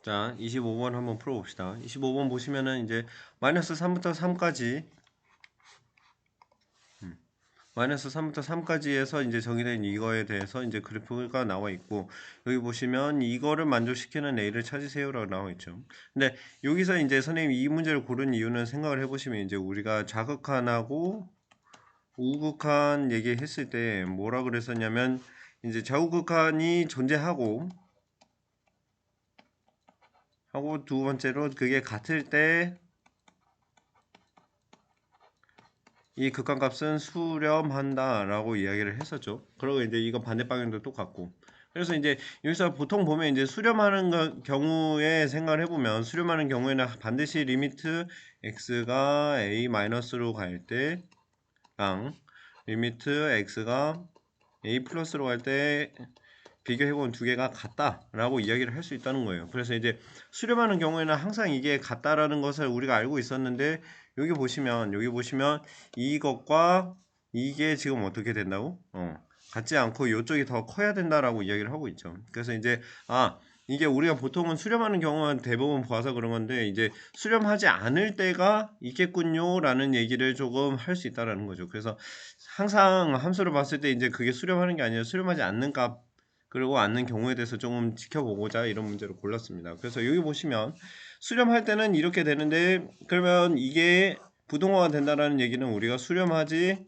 자, 25번 한번 풀어봅시다. 25번 보시면은 이제 마이너스 3부터 3까지 마이너스 3부터 3까지에서 이제 정의된 이거에 대해서 이제 그래프가 나와 있고, 여기 보시면 이거를 만족시키는 A를 찾으세요라고 나와 있죠. 근데 여기서 이제 선생님이 이 문제를 고른 이유는 생각을 해보시면 이제 우리가 좌극한하고 우극한 얘기했을 때 뭐라 그랬었냐면 이제 좌우극한이 존재하고 두 번째로 그게 같을 때 이 극한값은 수렴한다 라고 이야기를 했었죠. 그리고 이제 이거 반대 방향도 똑같고, 그래서 이제 여기서 보통 보면 이제 수렴하는 경우에 생각을 해보면, 수렴하는 경우에는 반드시 리미트 x가 a-로 갈 때랑 리미트 x가 a 플러스로 갈 때 비교해본 두 개가 같다라고 이야기를 할 수 있다는 거예요. 그래서 이제 수렴하는 경우에는 항상 이게 같다라는 것을 우리가 알고 있었는데, 여기 보시면 이것과 이게 지금 어떻게 된다고? 같지 않고 이쪽이 더 커야 된다라고 이야기를 하고 있죠. 그래서 이제 이게 우리가 보통은 수렴하는 경우는 대부분 봐서 그런 건데, 이제 수렴하지 않을 때가 있겠군요라는 얘기를 조금 할 수 있다라는 거죠. 그래서 항상 함수를 봤을 때 이제 그게 수렴하는 게 아니라 수렴하지 않는 값, 그리고 않는 경우에 대해서 조금 지켜보고자 이런 문제를 골랐습니다. 그래서 여기 보시면 수렴할 때는 이렇게 되는데, 그러면 이게 부동화가 된다라는 얘기는 우리가 수렴하지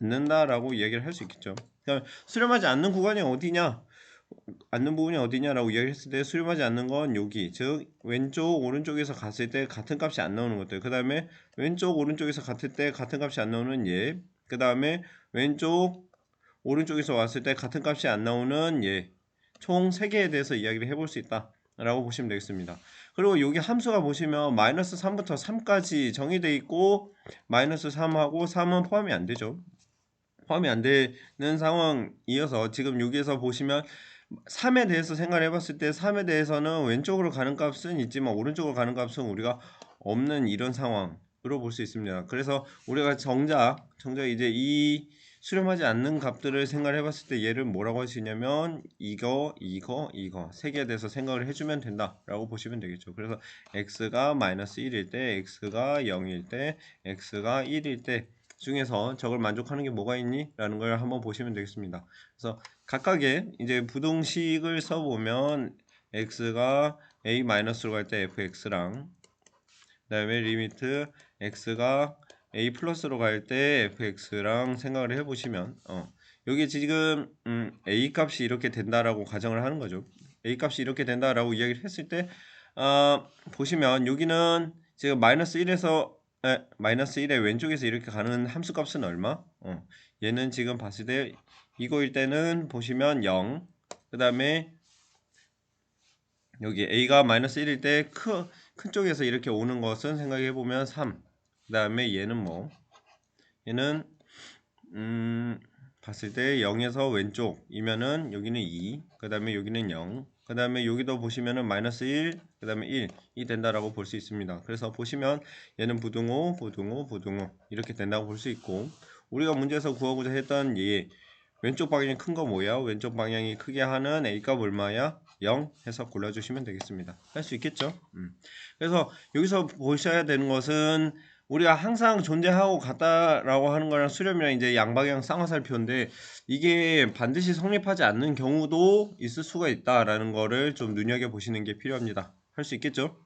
않는다라고 이야기를 할 수 있겠죠. 그러니까 수렴하지 않는 구간이 어디냐, 않는 부분이 어디냐라고 이야기했을 때, 수렴하지 않는 건 여기, 즉 왼쪽 오른쪽에서 갔을 때 같은 값이 안 나오는 것들, 그 다음에 왼쪽 오른쪽에서 같을 때 같은 값이 안 나오는 얘, 그 다음에 왼쪽 오른쪽에서 왔을 때 같은 값이 안 나오는 얘, 총 3개에 대해서 이야기를 해볼 수 있다 라고 보시면 되겠습니다. 그리고 여기 함수가 보시면 마이너스 3부터 3까지 정의되어 있고, 마이너스 3하고 3은 포함이 안 되죠. 포함이 안 되는 상황이어서 지금 여기에서 보시면 3에 대해서 생각을 해봤을 때, 3에 대해서는 왼쪽으로 가는 값은 있지만 오른쪽으로 가는 값은 우리가 없는 이런 상황으로 볼 수 있습니다. 그래서 우리가 정작 이제 이 수렴하지 않는 값들을 생각을 해봤을 때 얘를 뭐라고 할 수 있냐면 이거 3개에 대해서 생각을 해주면 된다라고 보시면 되겠죠. 그래서 x가 마이너스 1일 때, x가 0일 때, x가 1일 때 중에서 저걸 만족하는 게 뭐가 있니? 라는 걸 한번 보시면 되겠습니다. 그래서 각각의 이제 부동식을 써보면 x가 a-로 갈 때 fx랑, 그 다음에 리미트 x가 a 플러스로 갈 때 fx랑 생각을 해보시면 여기 지금 a 값이 이렇게 된다라고 가정을 하는 거죠. a 값이 이렇게 된다라고 이야기를 했을 때 보시면 여기는 지금 마이너스 1의 왼쪽에서 이렇게 가는 함수 값은 얼마? 얘는 지금 봤을 때 이거일 때는 보시면 0, 그 다음에 여기 a가 마이너스 1일 때 큰 쪽에서 이렇게 오는 것은 생각해보면 3, 그 다음에 얘는 봤을 때 0에서 왼쪽이면은 여기는 2, 그 다음에 여기는 0, 그 다음에 여기도 보시면은 마이너스 1, 그 다음에 1이 된다라고 볼 수 있습니다. 그래서 보시면 얘는 부등호 이렇게 된다고 볼 수 있고, 우리가 문제에서 구하고자 했던 얘 왼쪽 방향이 큰 거 뭐야? 왼쪽 방향이 크게 하는 a 값 얼마야? 0 해서 골라주시면 되겠습니다. 할 수 있겠죠? 그래서 여기서 보셔야 되는 것은 우리가 항상 존재하고 같다라고 하는 거랑 수렴이랑 이제 양방향 쌍화살표인데, 이게 반드시 성립하지 않는 경우도 있을 수가 있다라는 거를 좀 눈여겨 보시는 게 필요합니다. 할 수 있겠죠?